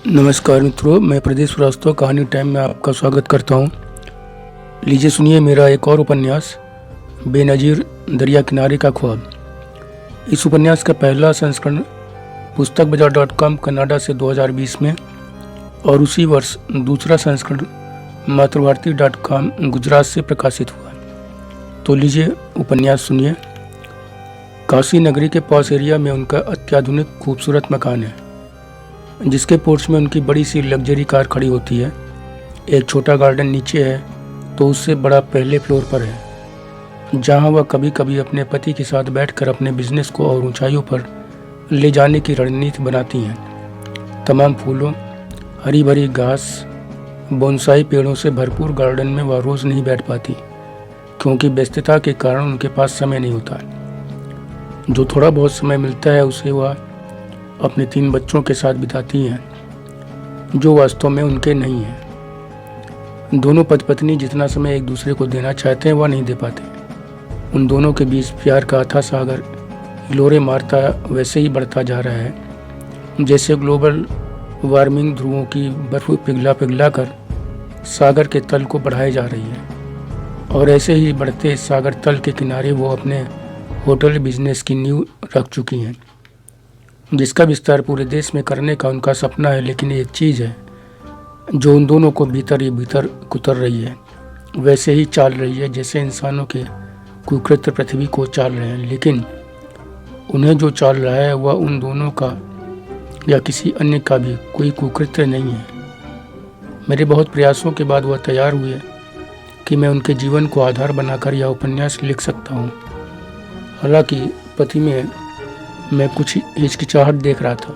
नमस्कार मित्रों, मैं प्रदेश श्रीवास्तव कहानी टाइम में आपका स्वागत करता हूं। लीजिए सुनिए मेरा एक और उपन्यास, बेनज़ीर दरिया किनारे का ख्वाब। इस उपन्यास का पहला संस्करण पुस्तकबाजार.com कनाडा से 2020 में और उसी वर्ष दूसरा संस्करण मातृभारती.com गुजरात से प्रकाशित हुआ। तो लीजिए उपन्यास सुनिए। काशी नगरी के पास एरिया में उनका अत्याधुनिक खूबसूरत मकान है, जिसके पोर्च में उनकी बड़ी सी लग्जरी कार खड़ी होती है। एक छोटा गार्डन नीचे है तो उससे बड़ा पहले फ्लोर पर है, जहां वह कभी कभी अपने पति के साथ बैठकर अपने बिजनेस को और ऊंचाइयों पर ले जाने की रणनीति बनाती हैं। तमाम फूलों, हरी भरी घास, बोनसाई पेड़ों से भरपूर गार्डन में वह रोज़ नहीं बैठ पाती, क्योंकि व्यस्तता के कारण उनके पास समय नहीं होता। जो थोड़ा बहुत समय मिलता है उसे वह अपने 3 बच्चों के साथ बिताती हैं, जो वास्तव में उनके नहीं हैं। दोनों पति पत्नी जितना समय एक दूसरे को देना चाहते हैं वह नहीं दे पाते। उन दोनों के बीच प्यार का अथाह सागर हिलोरे मारता वैसे ही बढ़ता जा रहा है, जैसे ग्लोबल वार्मिंग ध्रुवों की बर्फ पिघला कर सागर के तल को बढ़ाई जा रही है। और ऐसे ही बढ़ते सागर तल के किनारे वो अपने होटल बिजनेस की नींव रख चुकी हैं, जिसका विस्तार पूरे देश में करने का उनका सपना है। लेकिन एक चीज़ है जो उन दोनों को भीतर ही भीतर कुतर रही है, वैसे ही चाल रही है जैसे इंसानों के कुकृत्य पृथ्वी को चाल रहे हैं। लेकिन उन्हें जो चाल रहा है वह उन दोनों का या किसी अन्य का भी कोई कुकृत्य नहीं है। मेरे बहुत प्रयासों के बाद वह तैयार हुए कि मैं उनके जीवन को आधार बनाकर यह उपन्यास लिख सकता हूँ। हालांकि पति में मैं कुछ हिचकिचाहट देख रहा था।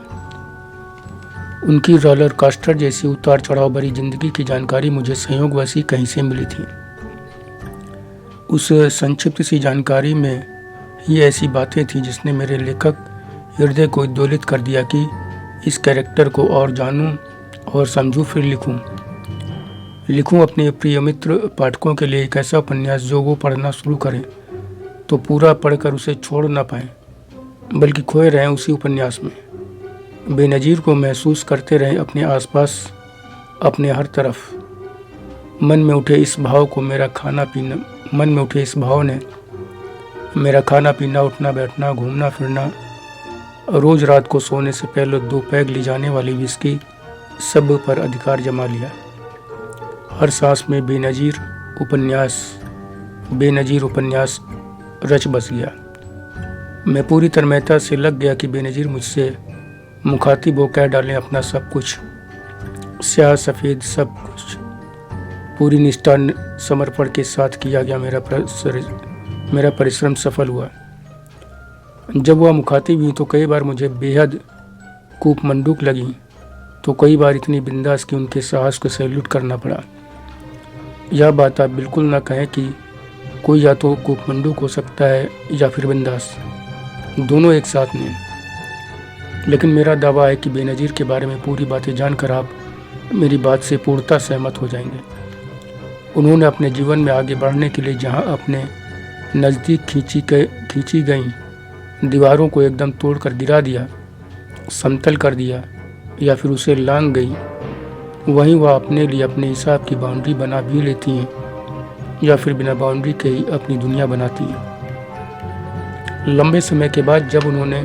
उनकी रोलर कास्टर जैसी उतार चढ़ाव भरी जिंदगी की जानकारी मुझे संयोगवश ही कहीं से मिली थी। उस संक्षिप्त सी जानकारी में ही ऐसी बातें थी जिसने मेरे लेखक हृदय को उद्वेलित कर दिया कि इस कैरेक्टर को और जानूं और समझूं, फिर लिखूं अपने प्रिय मित्र पाठकों के लिए एक ऐसा उपन्यास जो वो पढ़ना शुरू करें तो पूरा पढ़कर उसे छोड़ ना पाएं, बल्कि खोए रहें उसी उपन्यास में। बेनज़ीर को महसूस करते रहें अपने आसपास, अपने हर तरफ। मन में उठे इस भाव ने मेरा खाना पीना, उठना बैठना, घूमना फिरना, रोज़ रात को सोने से पहले 2 पैग ली जाने वाली विस्की, सब पर अधिकार जमा लिया। हर सांस में बेनज़ीर उपन्यास रच बस गया। मैं पूरी तन्मयता से लग गया कि बेनज़ीर मुझसे मुखातिब हो कह डालें अपना सब कुछ, स्याह सफ़ेद सब कुछ। पूरी निष्ठा समर्पण के साथ किया गया मेरा परिश्रम सफल हुआ। जब वह मुखातिब हुई तो कई बार मुझे बेहद कूपमंडूक लगी, तो कई बार इतनी बिंदास कि उनके साहस को सैल्यूट करना पड़ा। यह बात आप बिल्कुल ना कहें कि कोई या तो कूपमंडूक हो सकता है या फिर बिंदास, दोनों एक साथ नहीं। लेकिन मेरा दावा है कि बेनज़ीर के बारे में पूरी बातें जानकर आप मेरी बात से पूर्णतः सहमत हो जाएंगे। उन्होंने अपने जीवन में आगे बढ़ने के लिए जहां अपने नज़दीक खींची गई दीवारों को एकदम तोड़कर गिरा दिया, समतल कर दिया या फिर उसे लांघ गई, वहीं वह अपने लिए अपने हिसाब की बाउंड्री बना भी लेती हैं या फिर बिना बाउंड्री के ही अपनी दुनिया बनाती हैं। लंबे समय के बाद जब उन्होंने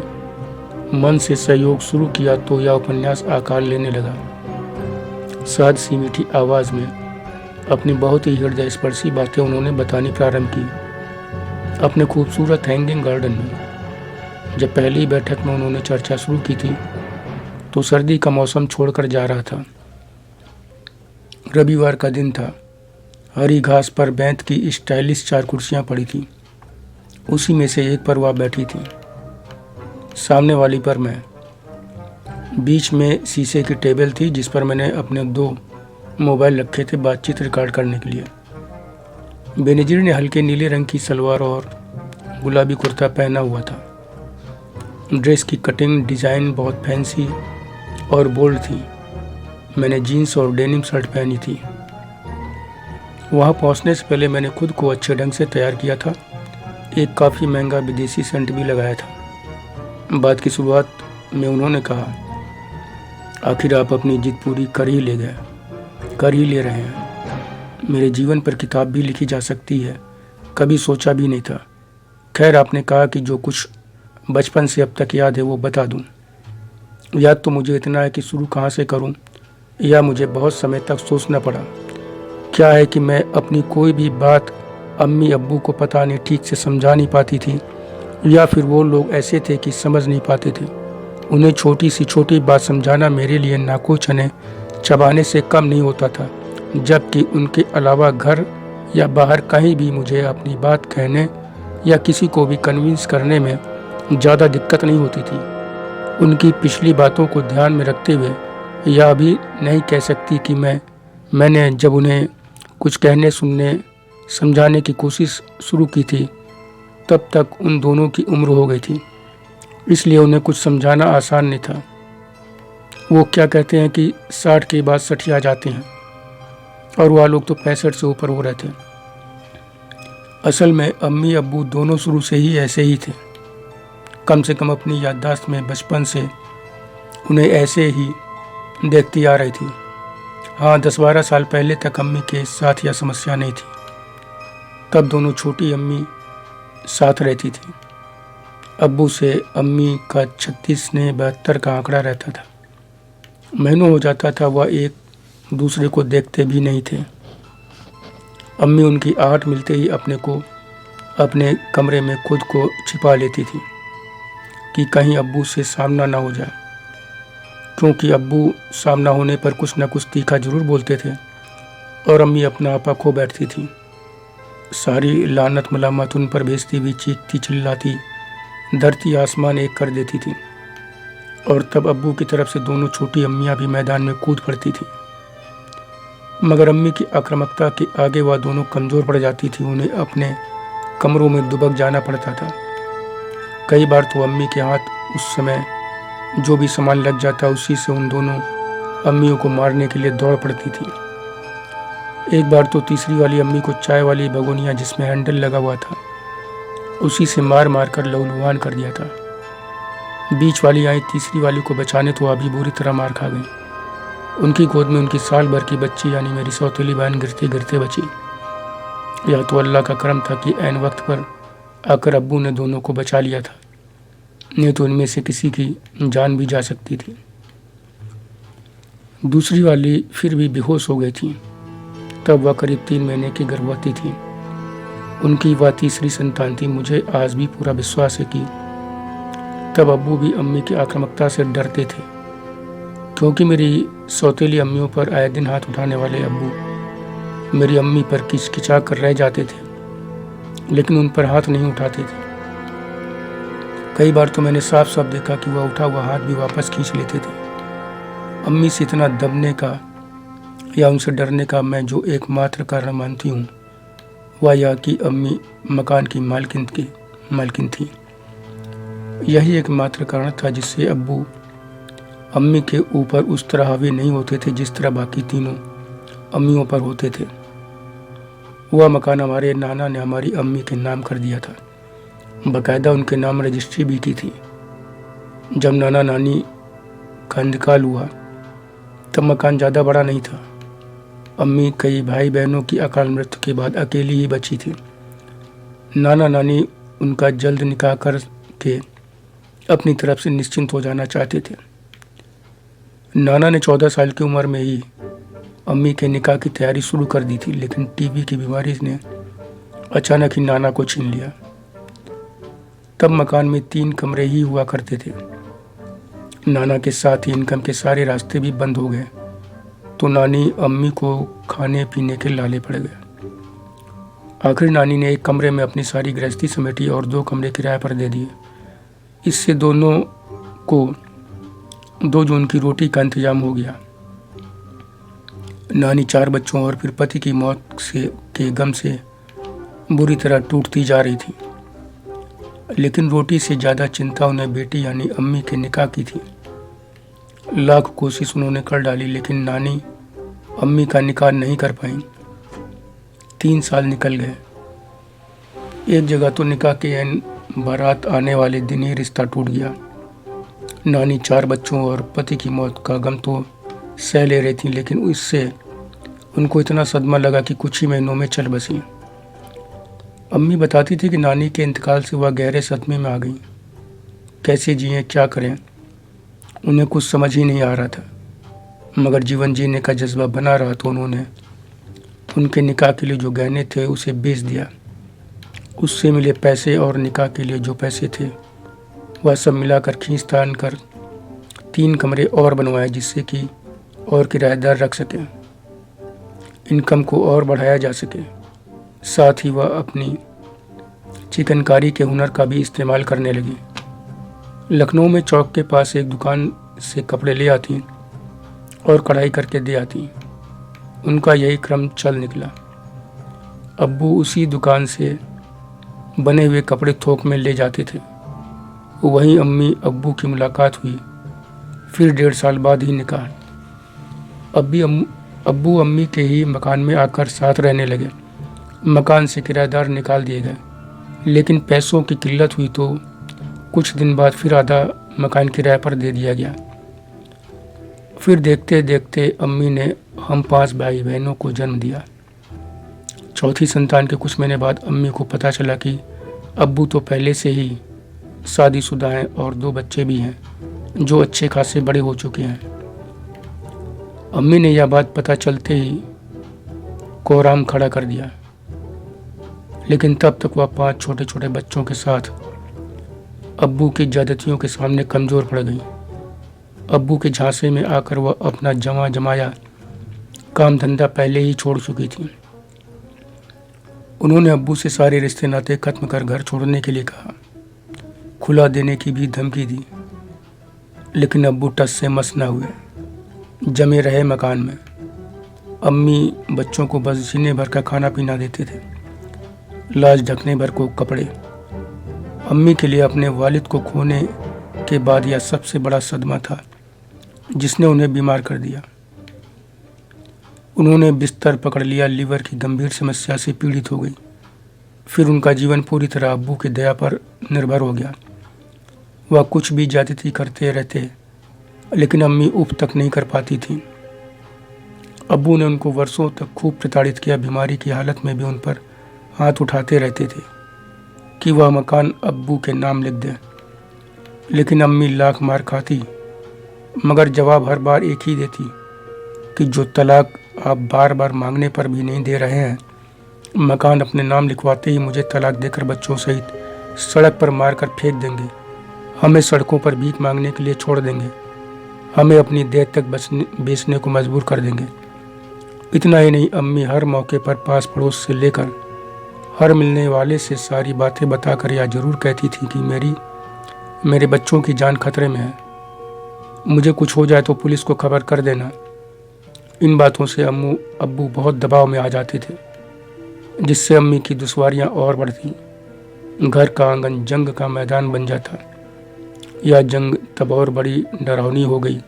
मन से सहयोग शुरू किया तो यह उपन्यास आकार लेने लगा। साद सी मीठी आवाज़ में अपनी बहुत ही हृदय स्पर्शी बातें उन्होंने बतानी प्रारंभ की। अपने खूबसूरत हैंगिंग गार्डन में जब पहली बैठक में उन्होंने चर्चा शुरू की थी तो सर्दी का मौसम छोड़कर जा रहा था। रविवार का दिन था। हरी घास पर बैंत की स्टाइलिश 4 कुर्सियां पड़ी थीं। उसी में से एक पर वह बैठी थी, सामने वाली पर मैं। बीच में शीशे की टेबल थी जिस पर मैंने अपने 2 मोबाइल रखे थे बातचीत रिकॉर्ड करने के लिए। बेनज़ीर ने हल्के नीले रंग की सलवार और गुलाबी कुर्ता पहना हुआ था। ड्रेस की कटिंग डिज़ाइन बहुत फैंसी और बोल्ड थी। मैंने जीन्स और डेनिम शर्ट पहनी थी। वहाँ पहुँचने से पहले मैंने खुद को अच्छे ढंग से तैयार किया था। एक काफ़ी महंगा विदेशी सेंट भी लगाया था। बात की शुरुआत में उन्होंने कहा, आखिर आप अपनी जिद पूरी कर ही ले रहे हैं। मेरे जीवन पर किताब भी लिखी जा सकती है, कभी सोचा भी नहीं था। खैर, आपने कहा कि जो कुछ बचपन से अब तक याद है वो बता दूं। याद तो मुझे इतना है कि शुरू कहाँ से करूं, या मुझे बहुत समय तक सोचना पड़ा। क्या है कि मैं अपनी कोई भी बात अम्मी अब्बू को पता नहीं ठीक से समझा नहीं पाती थी, या फिर वो लोग ऐसे थे कि समझ नहीं पाते थे। उन्हें छोटी सी छोटी बात समझाना मेरे लिए नाको चने चबाने से कम नहीं होता था, जबकि उनके अलावा घर या बाहर कहीं भी मुझे अपनी बात कहने या किसी को भी कन्विंस करने में ज़्यादा दिक्कत नहीं होती थी। उनकी पिछली बातों को ध्यान में रखते हुए यह भी नहीं कह सकती कि मैंने जब उन्हें कुछ कहने सुनने समझाने की कोशिश शुरू की थी तब तक उन दोनों की उम्र हो गई थी, इसलिए उन्हें कुछ समझाना आसान नहीं था। वो क्या कहते हैं कि 60 के बाद सठिया जाते हैं, और वह लोग तो 65 से ऊपर हो रहे थे। असल में अम्मी अब्बू दोनों शुरू से ही ऐसे ही थे। कम से कम अपनी याददाश्त में बचपन से उन्हें ऐसे ही देखती आ रही थी। हाँ, 10-12 साल पहले तक अम्मी के साथ यह समस्या नहीं थी। तब दोनों छोटी अम्मी साथ रहती थी। अब्बू से अम्मी का 36 ने 72 का आंकड़ा रहता था। महीनों हो जाता था वह एक दूसरे को देखते भी नहीं थे। अम्मी उनकी आहट मिलते ही अपने कमरे में खुद को छिपा लेती थी कि कहीं अब्बू से सामना ना हो जाए, क्योंकि अब्बू सामना होने पर कुछ न कुछ तीखा जरूर बोलते थे और अम्मी अपना आपा खो बैठती थी। सारी लानत मलामत उन पर भेजती हुई चीखती चिल्लाती धरती आसमान एक कर देती थी, और तब अब्बू की तरफ से दोनों छोटी अम्मियाँ भी मैदान में कूद पड़ती थी। मगर अम्मी की आक्रामकता के आगे वह दोनों कमज़ोर पड़ जाती थी। उन्हें अपने कमरों में दुबक जाना पड़ता था। कई बार तो अम्मी के हाथ उस समय जो भी सामान लग जाता उसी से उन दोनों अम्मियों को मारने के लिए दौड़ पड़ती थी। एक बार तो तीसरी वाली अम्मी को चाय वाली भगोनिया जिसमें हैंडल लगा हुआ था उसी से मार मार कर लहूलुहान कर दिया था। बीच वाली आई तीसरी वाली को बचाने तो अभी बुरी तरह मार खा गई। उनकी गोद में उनकी साल भर की बच्ची यानी मेरी सौतेली बहन गिरते गिरते बची। यह तो अल्लाह का करम था कि ऐन वक्त पर आकर अब्बू ने दोनों को बचा लिया था, नहीं तो उनमें से किसी की जान भी जा सकती थी। दूसरी वाली फिर भी बेहोश हो गई थी। तब वह करीब 3 महीने की गर्भवती थी। उनकी वह तीसरी संतान थी। मुझे आज भी पूरा विश्वास है कि तब अब्बू भी अम्मी की आक्रामकता से डरते थे, क्योंकि मेरी सौतेली अम्मियों पर आए दिन हाथ उठाने वाले अब्बू मेरी अम्मी पर किचकिचा कर रह जाते थे, लेकिन उन पर हाथ नहीं उठाते थे। कई बार तो मैंने साफ साफ देखा कि वह उठा हुआ हाथ भी वापस खींच लेते थे। अम्मी से इतना दबने का या उनसे डरने का मैं जो एकमात्र कारण मानती हूँ वह यह कि अम्मी मकान की मालकिन थी। यही एकमात्र कारण था जिससे अब्बू अम्मी के ऊपर उस तरह हावी नहीं होते थे जिस तरह बाकी तीनों अम्मियों पर होते थे। वह मकान हमारे नाना ने हमारी अम्मी के नाम कर दिया था। बाकायदा उनके नाम रजिस्ट्री भी की थी। जब नाना नानी का इंतकाल हुआ तब मकान ज़्यादा बड़ा नहीं था। अम्मी कई भाई बहनों की अकाल मृत्यु के बाद अकेली ही बची थी। नाना नानी उनका जल्द निकाह कर के अपनी तरफ से निश्चिंत हो जाना चाहते थे। नाना ने 14 साल की उम्र में ही अम्मी के निकाह की तैयारी शुरू कर दी थी, लेकिन टीबी की बीमारी ने अचानक ही नाना को छीन लिया। तब मकान में 3 कमरे ही हुआ करते थे। नाना के साथ ही इनकम के सारे रास्ते भी बंद हो गए, तो नानी अम्मी को खाने पीने के लाले पड़ गए। आखिर नानी ने एक कमरे में अपनी सारी गृहस्थी समेटी और 2 कमरे किराए पर दे दिए। इससे दोनों को 2 जून की रोटी का इंतजाम हो गया। नानी 4 बच्चों और फिर पति की मौत के गम से बुरी तरह टूटती जा रही थी, लेकिन रोटी से ज़्यादा चिंता उन्हें बेटी यानी अम्मी के निकाह की थी। लाख कोशिश उन्होंने कर डाली, लेकिन नानी अम्मी का निकाह नहीं कर पाई। 3 साल निकल गए। एक जगह तो निकाह के बारात आने वाले दिन ही रिश्ता टूट गया। नानी 4 बच्चों और पति की मौत का गम तो सह ले रही थी, लेकिन इससे उनको इतना सदमा लगा कि कुछ ही महीनों में चल बसी। अम्मी बताती थी कि नानी के इंतकाल से वह गहरे सदमे में आ गई। कैसे जिएं, क्या करें, उन्हें कुछ समझ ही नहीं आ रहा था। मगर जीवन जीने का जज्बा बना रहा तो उन्होंने उनके निकाह के लिए जो गहने थे उसे बेच दिया। उससे मिले पैसे और निकाह के लिए जो पैसे थे वह सब मिलाकर खींचतान कर 3 कमरे और बनवाए, जिससे कि और किराएदार रख सकें, इनकम को और बढ़ाया जा सके। साथ ही वह अपनी चिकनकारी के हुनर का भी इस्तेमाल करने लगी। लखनऊ में चौक के पास एक दुकान से कपड़े ले आती और कढ़ाई करके दे आती। उनका यही क्रम चल निकला। अब्बू उसी दुकान से बने हुए कपड़े थोक में ले जाते थे। वहीं अम्मी अब्बू की मुलाकात हुई। फिर 1.5 साल बाद ही निकाह। अब्बू अम्मी के ही मकान में आकर साथ रहने लगे। मकान से किराएदार निकाल दिए गए, लेकिन पैसों की किल्लत हुई तो कुछ दिन बाद फिर आधा मकान किराए पर दे दिया गया। फिर देखते देखते अम्मी ने हम 5 भाई बहनों को जन्म दिया। चौथी संतान के कुछ महीने बाद अम्मी को पता चला कि अब्बू तो पहले से ही शादीशुदा हैं और 2 बच्चे भी हैं, जो अच्छे खासे बड़े हो चुके हैं। अम्मी ने यह बात पता चलते ही कोहराम खड़ा कर दिया, लेकिन तब तक वह 5 छोटे छोटे बच्चों के साथ अब्बू की ज्यादतियों के सामने कमज़ोर पड़ गई। अब्बू के झांसे में आकर वह अपना जमा जमाया काम धंधा पहले ही छोड़ चुकी थी। उन्होंने अब्बू से सारे रिश्ते नाते खत्म कर घर छोड़ने के लिए कहा, खुला देने की भी धमकी दी, लेकिन अब्बू टस से मस न हुए, जमे रहे मकान में। अम्मी बच्चों को बस जीने भर का खाना पीना देते थे, लाज ढकने भर को कपड़े। अम्मी के लिए अपने वालिद को खोने के बाद यह सबसे बड़ा सदमा था, जिसने उन्हें बीमार कर दिया। उन्होंने बिस्तर पकड़ लिया, लीवर की गंभीर समस्या से पीड़ित हो गई। फिर उनका जीवन पूरी तरह अब्बू की दया पर निर्भर हो गया। वह कुछ भी ज्यादती करते रहते, लेकिन अम्मी उफ तक नहीं कर पाती थी। अब्बू ने उनको वर्षों तक खूब प्रताड़ित किया। बीमारी की हालत में भी उन पर हाथ उठाते रहते थे कि वह मकान अब्बू के नाम लिख दें, लेकिन अम्मी लाख मार खाती, मगर जवाब हर बार एक ही देती कि जो तलाक आप बार बार मांगने पर भी नहीं दे रहे हैं, मकान अपने नाम लिखवाते ही मुझे तलाक देकर बच्चों सहित सड़क पर मारकर फेंक देंगे। हमें सड़कों पर भीख मांगने के लिए छोड़ देंगे। हमें अपनी देह तक बेचने को मजबूर कर देंगे। इतना ही नहीं, अम्मी हर मौके पर पास पड़ोस से लेकर हर मिलने वाले से सारी बातें बताकर यह जरूर कहती थी कि मेरे बच्चों की जान खतरे में है, मुझे कुछ हो जाए तो पुलिस को खबर कर देना। इन बातों से अब्बू बहुत दबाव में आ जाते थे, जिससे अम्मी की दुश्वारियां और बढ़ती। घर का आंगन जंग का मैदान बन जाता। यह जंग तब और बड़ी डरावनी हो गई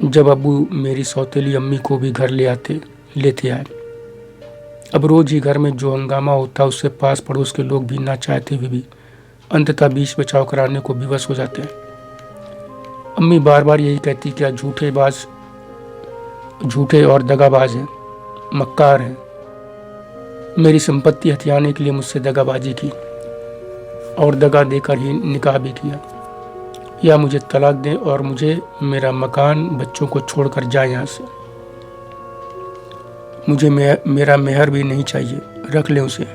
जब अब्बू मेरी सौतेली अम्मी को भी घर लेते आए। अब रोज ही घर में जो हंगामा होता उससे पास पड़ोस के लोग भी ना चाहते हुए भी अंततः बीच बचाव कराने को विवश हो जाते हैं। अम्मी बार बार यही कहती कि झूठे और दगाबाज हैं, मक्कार हैं। मेरी संपत्ति हथियाने के लिए मुझसे दगाबाजी की और दगा देकर ही निकाह भी किया, या मुझे तलाक दें और मुझे मेरा मकान बच्चों को छोड़कर जाए यहाँ से। मुझे मेरा मेहर भी नहीं चाहिए, रख ले उसे।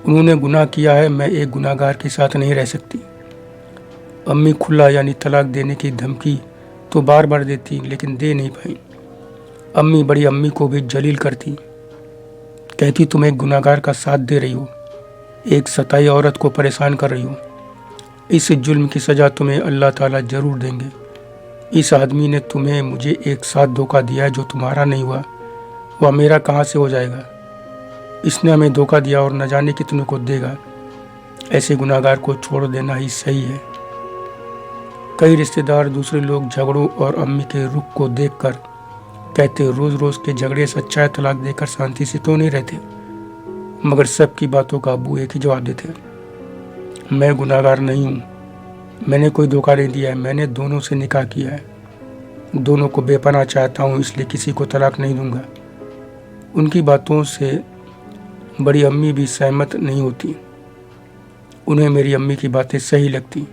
उन्होंने गुनाह किया है, मैं एक गुनाहगार के साथ नहीं रह सकती। अम्मी खुला यानी तलाक देने की धमकी तो बार बार देती, लेकिन दे नहीं पाई। अम्मी बड़ी अम्मी को भी जलील करती, कहती तुम एक गुनाहगार का साथ दे रही हो, एक सताई औरत को परेशान कर रही हो। इस जुल्म की सजा तुम्हें अल्लाह ताला जरूर देंगे। इस आदमी ने तुम्हें मुझे एक साथ धोखा दिया है, जो तुम्हारा नहीं हुआ वह मेरा कहाँ से हो जाएगा। इसने हमें धोखा दिया और न जाने कितने को देगा। ऐसे गुनाहगार को छोड़ देना ही सही है। कई रिश्तेदार, दूसरे लोग झगड़ों और अम्मी के रुख को देखकर कहते रोज रोज के झगड़े से अच्छा है तलाक देकर शांति से क्यों नहीं रहते। मगर सबकी बातों का अब्बू एक ही जवाब देते, मैं गुनाहगार नहीं हूँ, मैंने कोई धोखा नहीं दिया है, मैंने दोनों से निकाह किया है। दोनों को बेपनाह चाहता हूँ, इसलिए किसी को तलाक नहीं दूंगा। उनकी बातों से बड़ी अम्मी भी सहमत नहीं होती। उन्हें मेरी अम्मी की बातें सही लगती।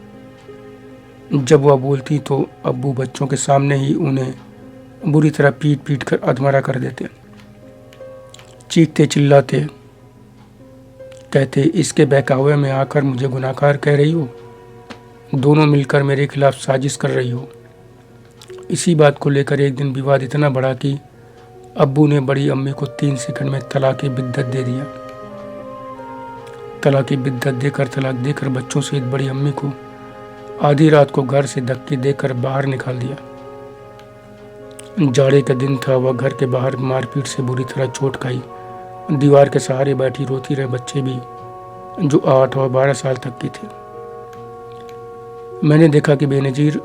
जब वह बोलती तो अब्बू बच्चों के सामने ही उन्हें बुरी तरह पीट पीट कर अधमरा कर देते। चीखते चिल्लाते, कहते, इसके बहकावे में आकर मुझे गुनाहगार कह रही हो, दोनों मिलकर मेरे खिलाफ साजिश कर रही हो। इसी बात को लेकर एक दिन विवाद इतना बढ़ा कि अब्बू ने बड़ी अम्मी को 3 सेकंड में तलाक की बिद्दत दे दिया। तलाक की बिद्दत तलाक देकर बच्चों सहित बड़ी अम्मी को आधी रात को घर से धक्के देकर बाहर निकाल दिया। जाड़े का दिन था, वह घर के बाहर मारपीट से बुरी तरह चोट खाई। दीवार के सहारे बैठी रोती रहे बच्चे भी, जो 8 और 12 साल तक के थे। मैंने देखा कि बेनजीर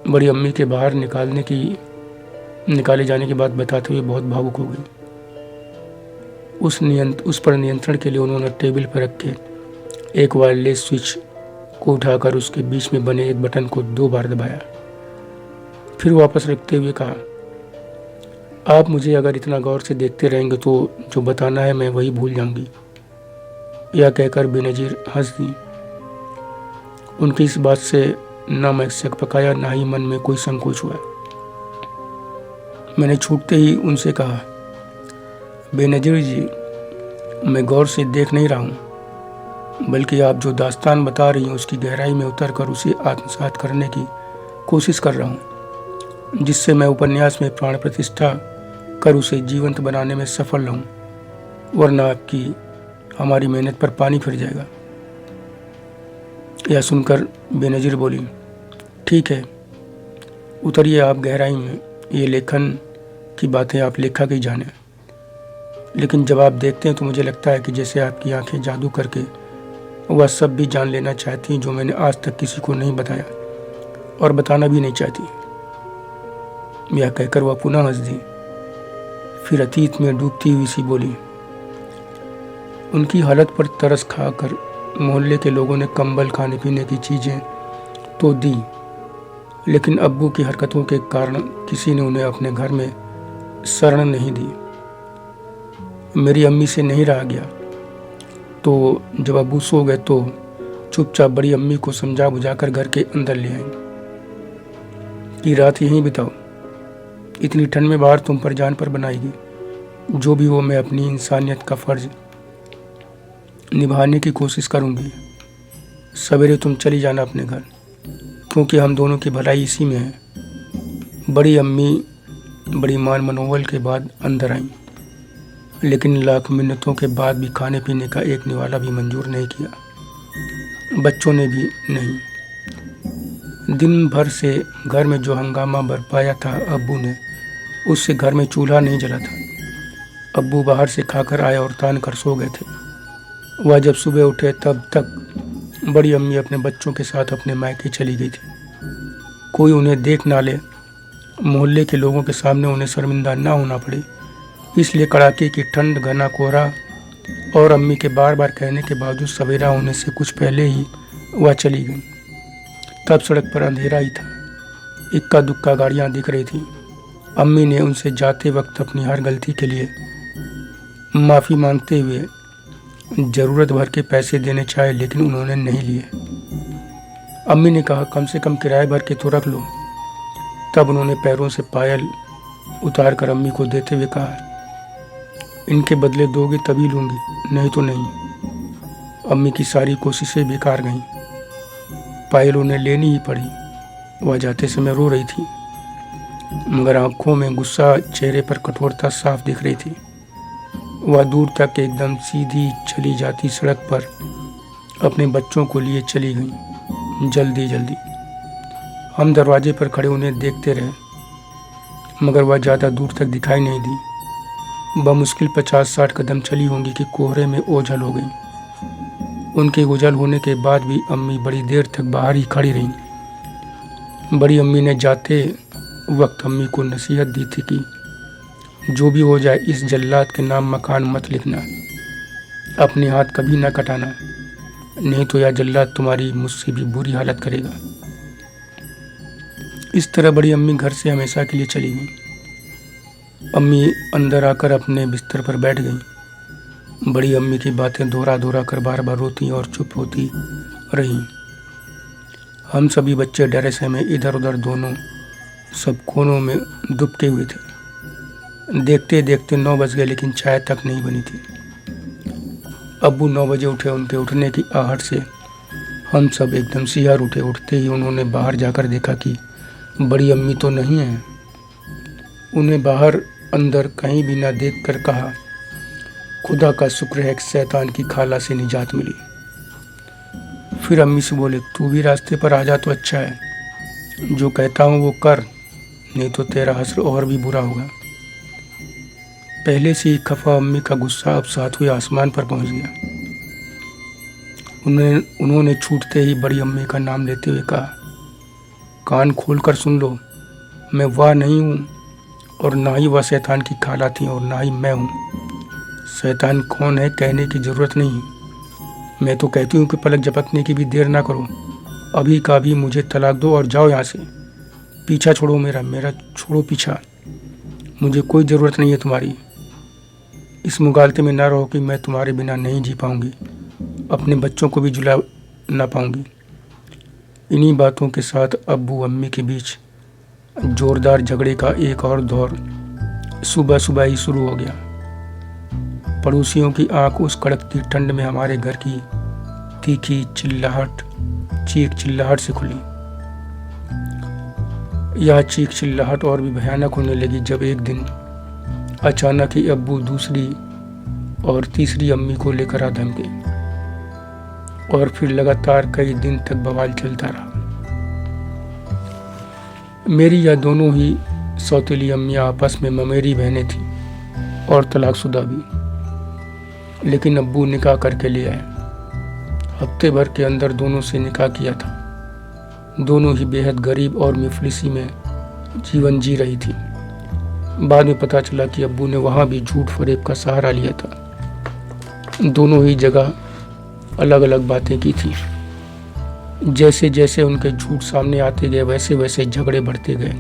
बड़ी अम्मी के बाहर निकाले जाने की बात बताते हुए बहुत भावुक हो गई। उस पर नियंत्रण के लिए उन्होंने टेबल पर रखे एक वायरलेस स्विच को उठाकर उसके बीच में बने एक बटन को 2 बार दबाया। फिर वापस रखते हुए कहा, आप मुझे अगर इतना गौर से देखते रहेंगे तो जो बताना है मैं वही भूल जाऊंगी। यह कहकर बेनजीर हंस दी। उनकी इस बात से न मैं शक पकाया, ना ही मन में कोई संकोच हुआ। मैंने छूटते ही उनसे कहा, बेनजीर जी, मैं गौर से देख नहीं रहा हूँ, बल्कि आप जो दास्तान बता रही हैं उसकी गहराई में उतर कर उसे आत्मसात करने की कोशिश कर रहा हूँ, जिससे मैं उपन्यास में प्राण प्रतिष्ठा कर उसे जीवंत बनाने में सफल रहूँ, वरना आपकी हमारी मेहनत पर पानी फिर जाएगा। यह सुनकर बेनजीर बोली, ठीक है, उतरिए आप गहराई में, ये लेखन की बातें आप लेखक ही जाने। लेकिन जब आप देखते हैं तो मुझे लगता है कि जैसे आपकी आंखें जादू करके वह सब भी जान लेना चाहती हैं जो मैंने आज तक किसी को नहीं बताया और बताना भी नहीं चाहती। यह कहकर वह पुनः हंस दी। फिर अतीत में डूबती हुई सी बोली, उनकी हालत पर तरस खाकर मोहल्ले के लोगों ने कंबल, खाने पीने की चीजें तो दी, लेकिन अब्बू की हरकतों के कारण किसी ने उन्हें अपने घर में शरण नहीं दी। मेरी अम्मी से नहीं रहा गया, तो जब अब्बू सो गए तो चुपचाप बड़ी अम्मी को समझा बुझाकर घर के अंदर ले आई कि रात यहीं बिताओ, इतनी ठंड में बाहर तुम पर जान पर बनाएगी। जो भी हो, मैं अपनी इंसानियत का फर्ज निभाने की कोशिश करूंगी। सवेरे तुम चली जाना अपने घर, क्योंकि हम दोनों की भलाई इसी में है। बड़ी अम्मी बड़ी मान मनोबल के बाद अंदर आई, लेकिन लाख मिन्नतों के बाद भी खाने पीने का एक निवाला भी मंजूर नहीं किया। बच्चों ने भी नहीं। दिन भर से घर में जो हंगामा बरपाया था अब्बू ने, उससे घर में चूल्हा नहीं जला था। अब्बू बाहर से खाकर आए और तान कर सो गए थे। वह जब सुबह उठे तब तक बड़ी अम्मी अपने बच्चों के साथ अपने मायके चली गई थी। कोई उन्हें देख ना ले, मोहल्ले के लोगों के सामने उन्हें शर्मिंदा ना होना पड़े, इसलिए कड़ाके की ठंड, घना कोहरा और अम्मी के बार बार कहने के बावजूद सवेरा होने से कुछ पहले ही वह चली गई। तब सड़क पर अंधेरा ही था, इक्का दुक्का गाड़ियां दिख रही थी। अम्मी ने उनसे जाते वक्त अपनी हर गलती के लिए माफ़ी मांगते हुए ज़रूरत भर के पैसे देने चाहे, लेकिन उन्होंने नहीं लिए। अम्मी ने कहा, कम से कम किराए भर के तो रख लो। तब उन्होंने पैरों से पायल उतार कर अम्मी को देते हुए कहा, इनके बदले दोगे तभी लूँगी, नहीं तो नहीं। अम्मी की सारी कोशिशें बेकार गईं। पायल उन्हें लेनी ही पड़ी। वह जाते समय रो रही थी, मगर आंखों में गुस्सा, चेहरे पर कठोरता साफ दिख रही थी। वह दूर तक एकदम सीधी चली जाती सड़क पर अपने बच्चों को लिए चली गई। जल्दी जल्दी हम दरवाजे पर खड़े उन्हें देखते रहे, मगर वह ज़्यादा दूर तक दिखाई नहीं दी। बमुश्किल 50-60 कदम चली होंगी कि कोहरे में ओझल हो गई। उनके ओझल होने के बाद भी अम्मी बड़ी देर तक बाहर ही खड़ी रहीं। बड़ी अम्मी ने जाते वक्त अम्मी को नसीहत दी थी कि जो भी हो जाए, इस जल्लाद के नाम मकान मत लिखना, अपने हाथ कभी न कटाना। नहीं तो यह जल्लाद तुम्हारी मुझसे भी बुरी हालत करेगा। इस तरह बड़ी अम्मी घर से हमेशा के लिए चली गई। अम्मी अंदर आकर अपने बिस्तर पर बैठ गईं। बड़ी अम्मी की बातें दोहरा दोहरा कर बार बार रोती और चुप होती रहीं। हम सभी बच्चे डरे सहमे इधर उधर दोनों सब कोनों में दुबके हुए थे। देखते देखते 9 बज गए, लेकिन चाय तक नहीं बनी थी। अब्बू 9 बजे उठे। उनके उठने की आहट से हम सब एकदम सिहर उठे। उठते ही उन्होंने बाहर जाकर देखा कि बड़ी अम्मी तो नहीं है। उन्हें बाहर अंदर कहीं भी ना देखकर कहा, खुदा का शुक्र है कि शैतान की खाला से निजात मिली। फिर अम्मी से बोले, तू भी रास्ते पर आ जा तो अच्छा है। जो कहता हूँ वो कर, नहीं तो तेरा हश्र और भी बुरा होगा। पहले से ही खफा अम्मी का गुस्सा अब साथ हुए आसमान पर पहुंच गया। उन्होंने छूटते ही बड़ी अम्मी का नाम लेते हुए कहा, कान खोलकर सुन लो, मैं वह नहीं हूँ और ना ही वह शैतान की खाला थी और ना ही मैं हूँ। शैतान कौन है कहने की ज़रूरत नहीं। मैं तो कहती हूँ कि पलक झपकने की भी देर ना करो। अभी का भी मुझे तलाक दो और जाओ यहाँ से। पीछा छोड़ो मेरा छोड़ो पीछा। मुझे कोई ज़रूरत नहीं है तुम्हारी। इस मुगालते में ना रहो कि मैं तुम्हारे बिना नहीं जी पाऊँगी, अपने बच्चों को भी जुला ना पाऊँगी। इन्हीं बातों के साथ अब्बू अम्मी के बीच जोरदार झगड़े का एक और दौर सुबह सुबह ही शुरू हो गया। पड़ोसियों की आंख उस कड़कती ठंड में हमारे घर की तीखी चीख चिल्लाहट से खुली। यह चीख चिल्लाहट और भी भयानक होने लगी जब एक दिन अचानक ही अब्बू दूसरी और तीसरी अम्मी को लेकर आ धमके और फिर लगातार कई दिन तक बवाल चलता रहा। मेरी यह दोनों ही सौतेली अम्मियाँ आपस में ममेरी बहनें थीं और तलाकशुदा भी। लेकिन अब्बू निकाह करके ले आए। हफ्ते भर के अंदर दोनों से निकाह किया था। दोनों ही बेहद गरीब और मुफलिसी में जीवन जी रही थी। बाद में पता चला कि अब्बू ने वहाँ भी झूठ फरेब का सहारा लिया था। दोनों ही जगह अलग अलग बातें की थी। जैसे जैसे उनके झूठ सामने आते गए वैसे वैसे झगड़े बढ़ते गए।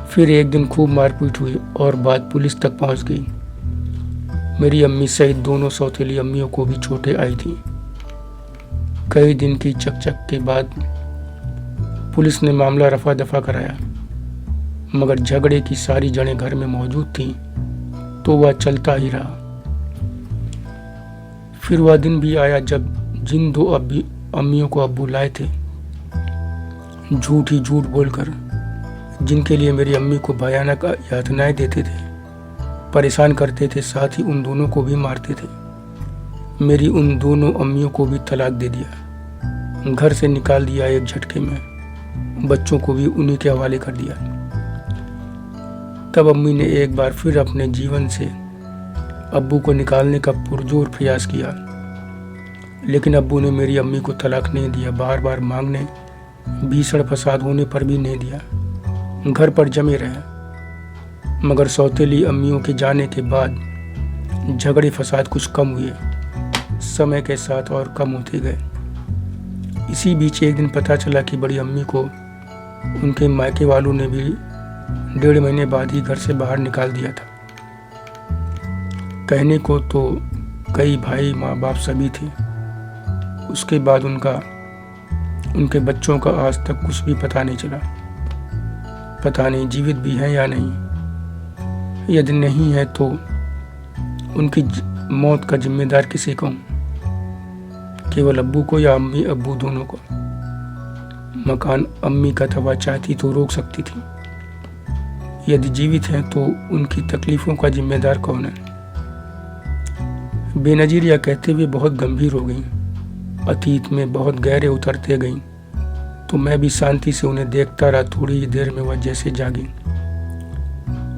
फिर एक दिन खूब मारपीट हुई और बात पुलिस तक पहुंच गई। मेरी अम्मी सहित दोनों सौतेली अम्मियों को भी चोटें आई थी। कई दिन की चकचक के बाद पुलिस ने मामला रफा दफा कराया, मगर झगड़े की सारी जड़ें घर में मौजूद थीं तो वह चलता ही रहा। फिर वह दिन भी आया जब जिन दो अम्मियों को अब्बू लाए थे, झूठ ही झूठ बोलकर, जिनके लिए मेरी अम्मी को भयानक यातनाएं देते थे, परेशान करते थे, साथ ही उन दोनों को भी मारते थे। मेरी उन दोनों अम्मियों को भी तलाक दे दिया, घर से निकाल दिया एक झटके में, बच्चों को भी उन्हीं के हवाले कर दिया। तब अम्मी ने एक बार फिर अपने जीवन से अब्बू को निकालने का पुरजोर प्रयास किया, लेकिन अब्बू ने मेरी अम्मी को तलाक नहीं दिया। बार बार मांगने, भीषण फसाद होने पर भी नहीं दिया। घर पर जमे रहे। मगर सौतेली अम्मियों के जाने के बाद झगड़े फसाद कुछ कम हुए, समय के साथ और कम होते गए। इसी बीच एक दिन पता चला कि बड़ी अम्मी को उनके मायके वालों ने भी 1.5 महीने बाद ही घर से बाहर निकाल दिया था। कहने को तो कई भाई माँ बाप सभी थे। उसके बाद उनके बच्चों का आज तक कुछ भी पता नहीं चला। पता नहीं जीवित भी हैं या नहीं। यदि नहीं है तो उनकी मौत का जिम्मेदार किसे कहूँ? केवल अब्बू को या अम्मी अब्बू दोनों को? मकान अम्मी का था, वह चाहती तो रोक सकती थी। यदि जीवित हैं तो उनकी तकलीफों का जिम्मेदार कौन है? बेनजीर यह कहते हुए बहुत गंभीर हो गई, अतीत में बहुत गहरे उतरते गईं, तो मैं भी शांति से उन्हें देखता रहा। थोड़ी ही देर में वह जैसे जागी,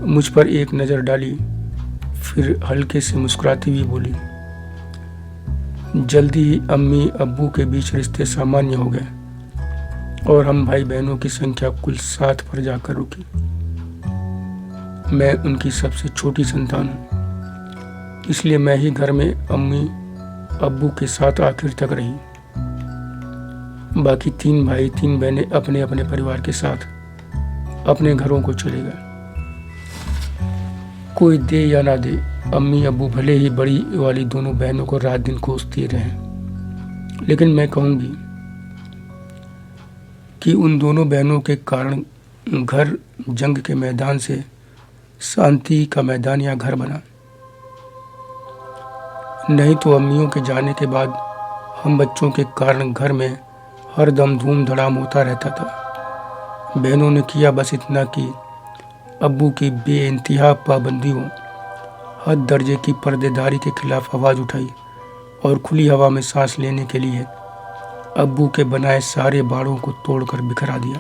मुझ पर एक नज़र डाली, फिर हल्के से मुस्कुराती हुई बोली, जल्दी ही अम्मी अब्बू के बीच रिश्ते सामान्य हो गए और हम भाई बहनों की संख्या कुल 7 पर जाकर रुकी। मैं उनकी सबसे छोटी संतान हूँ, इसलिए मैं ही घर में अम्मी अब्बू के साथ आखिर तक रही। बाकी 3 भाई 3 बहनें अपने अपने परिवार के साथ अपने घरों को चले गए। कोई दे या ना दे, अम्मी अब्बू भले ही बड़ी वाली दोनों बहनों को रात दिन कोसते रहे, लेकिन मैं कहूँगी कि उन दोनों बहनों के कारण घर जंग के मैदान से शांति का मैदान या घर बना। नहीं तो अम्मियों के जाने के बाद हम बच्चों के कारण घर में हर दम धूम धड़ाम होता रहता था। बहनों ने किया बस इतना कि अब्बू की बेइंतहा पाबंदियों, हद दर्जे की पर्देदारी के खिलाफ आवाज़ उठाई और खुली हवा में सांस लेने के लिए अब्बू के बनाए सारे बाड़ों को तोड़कर बिखरा दिया।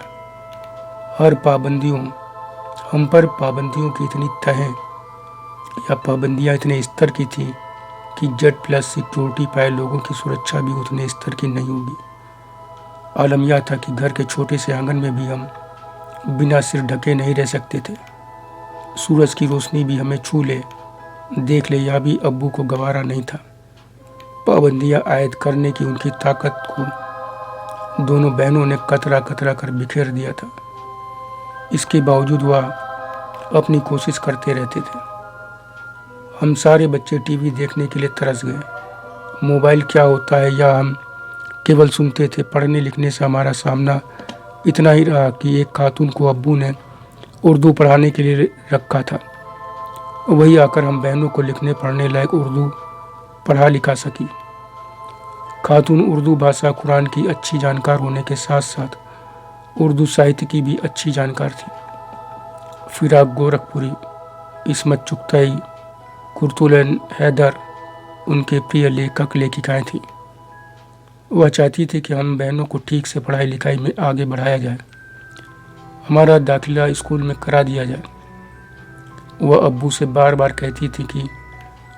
हम पर पाबंदियों की इतनी तहें या पाबंदियां इतने स्तर की थी कि Z+ सिक्योरिटी पाए लोगों की सुरक्षा भी उतने स्तर की नहीं होगी। आलम यह था कि घर के छोटे से आंगन में भी हम बिना सिर ढके नहीं रह सकते थे। सूरज की रोशनी भी हमें छू ले, देख ले, यह भी अब्बू को गवारा नहीं था। पाबंदियां आयद करने की उनकी ताकत को दोनों बहनों ने कतरा कतरा कर बिखेर दिया था। इसके बावजूद वह अपनी कोशिश करते रहते थे। हम सारे बच्चे टीवी देखने के लिए तरस गए। मोबाइल क्या होता है या हम केवल सुनते थे। पढ़ने लिखने से हमारा सामना इतना ही रहा कि एक खातून को अब्बू ने उर्दू पढ़ाने के लिए रखा था। वही आकर हम बहनों को लिखने पढ़ने लायक उर्दू पढ़ा लिखा सकी। खातून उर्दू भाषा कुरान की अच्छी जानकार होने के साथ साथ उर्दू साहित्य की भी अच्छी जानकार थी। फिराक गोरखपुरी, इस्मत चुगताई, कुर्तुलन हैदर उनके प्रिय लेखक लेखिकाएं थीं। वह चाहती थी कि हम बहनों को ठीक से पढ़ाई लिखाई में आगे बढ़ाया जाए, हमारा दाखिला स्कूल में करा दिया जाए। वह अब्बू से बार बार कहती थी कि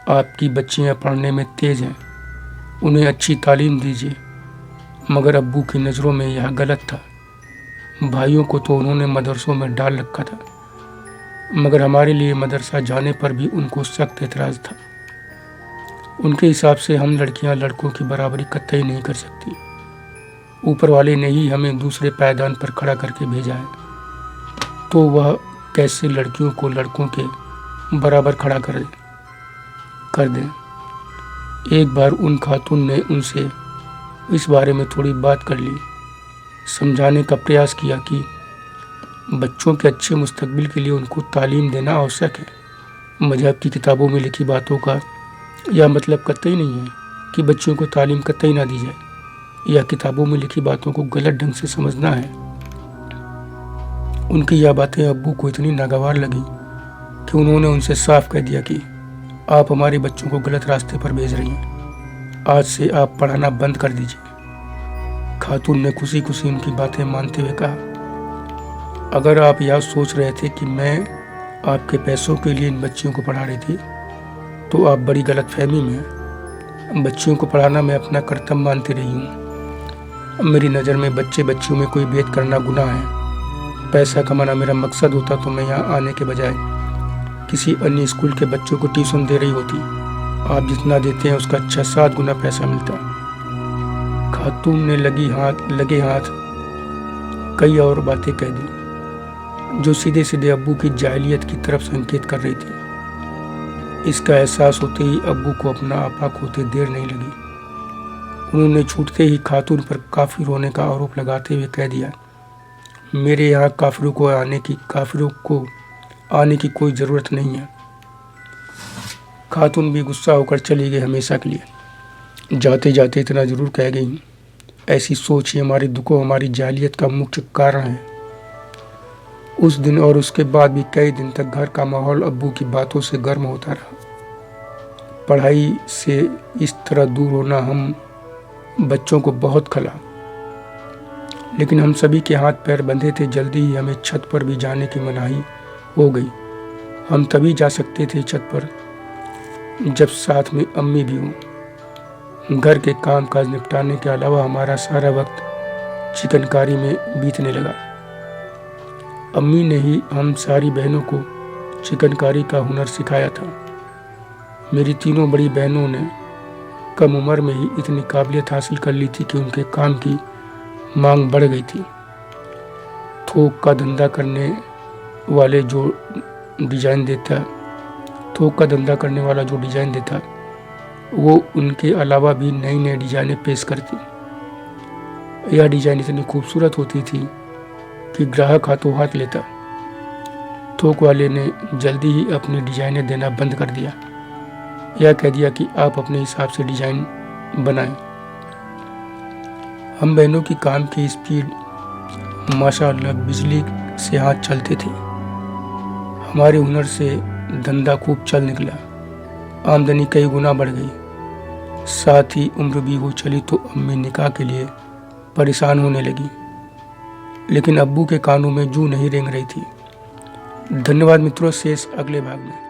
आपकी बच्चियां पढ़ने में तेज हैं, उन्हें अच्छी तालीम दीजिए। मगर अब्बू की नज़रों में यह गलत था। भाइयों को तो उन्होंने मदरसों में डाल रखा था, मगर हमारे लिए मदरसा जाने पर भी उनको सख्त एतराज़ था। उनके हिसाब से हम लड़कियां लड़कों की बराबरी कतई नहीं कर सकती। ऊपर वाले ने ही हमें दूसरे पायदान पर खड़ा करके भेजा है, तो वह कैसे लड़कियों को लड़कों के बराबर खड़ा कर दें। एक बार उन खातून ने उनसे इस बारे में थोड़ी बात कर ली, समझाने का प्रयास किया कि बच्चों के अच्छे मुस्तकबिल के लिए उनको तालीम देना आवश्यक है। मज़हब की किताबों में लिखी बातों का यह मतलब कतई नहीं है कि बच्चों को तालीम कतई ना दी जाए। यह किताबों में लिखी बातों को गलत ढंग से समझना है। उनकी यह बातें अब्बू को इतनी नागवार लगी कि उन्होंने उनसे साफ कह दिया कि आप हमारे बच्चों को गलत रास्ते पर भेज रही हैं, आज से आप पढ़ाना बंद कर दीजिए। खातून ने खुशी खुशी उनकी बातें मानते हुए कहा, अगर आप यह सोच रहे थे कि मैं आपके पैसों के लिए इन बच्चियों को पढ़ा रही थी, तो आप बड़ी गलतफहमी में हैं। बच्चियों को पढ़ाना मैं अपना कर्तव्य मानती रही हूँ। मेरी नज़र में बच्चे बच्चियों में कोई भेद करना गुनाह है। पैसा कमाना मेरा मकसद होता तो मैं यहाँ आने के बजाय किसी अन्य स्कूल के बच्चों को ट्यूशन दे रही होती। आप जितना देते हैं उसका 6-7 गुना पैसा मिलता। खातून ने लगे हाथ कई और बातें कह दी जो सीधे सीधे अब्बू की जाहिलियत की तरफ संकेत कर रही थी। इसका एहसास होते ही अब्बू को अपना आपा खोते देर नहीं लगी। उन्होंने छूटते ही खातून पर काफिर होने का आरोप लगाते हुए कह दिया, मेरे यहाँ काफिरों को आने की कोई ज़रूरत नहीं है। खातून भी गुस्सा होकर चली गई हमेशा के लिए। जाते जाते इतना ज़रूर कह गई, ऐसी सोच ही हमारे दुखों हमारी जाहिलियत का मुख्य कारण है। उस दिन और उसके बाद भी कई दिन तक घर का माहौल अब्बू की बातों से गर्म होता रहा। पढ़ाई से इस तरह दूर होना हम बच्चों को बहुत खला, लेकिन हम सभी के हाथ पैर बंधे थे। जल्दी ही हमें छत पर भी जाने की मनाही हो गई। हम तभी जा सकते थे छत पर जब साथ में अम्मी भी हों। घर के काम काज निपटाने के अलावा हमारा सारा वक्त चिकनकारी में बीतने लगा। अम्मी ने ही हम सारी बहनों को चिकनकारी का हुनर सिखाया था। मेरी तीनों बड़ी बहनों ने कम उम्र में ही इतनी काबिलियत हासिल कर ली थी कि उनके काम की मांग बढ़ गई थी। थोक का धंधा करने वाले जो डिजाइन देता थोक का धंधा करने वाला जो डिजाइन देता वो उनके अलावा भी नई नई डिजाइनें पेश करती। यह डिजाइन इतनी खूबसूरत होती थी कि ग्राहक हाथों हाथ लेता। थोक वाले ने जल्दी ही अपनी डिजाइनें देना बंद कर दिया। यह कह दिया कि आप अपने हिसाब से डिजाइन बनाएं। हम बहनों की काम की स्पीड माशाअल्लाह बिजली से हाथ चलते थे। हमारे हुनर से धंधा खूब चल निकला। आमदनी कई गुना बढ़ गई। साथ ही उम्र भी वो चली तो अम्मी निकाह के लिए परेशान होने लगी, लेकिन अब्बू के कानों में जूं नहीं रेंग रही थी। धन्यवाद मित्रों, शेष अगले भाग में।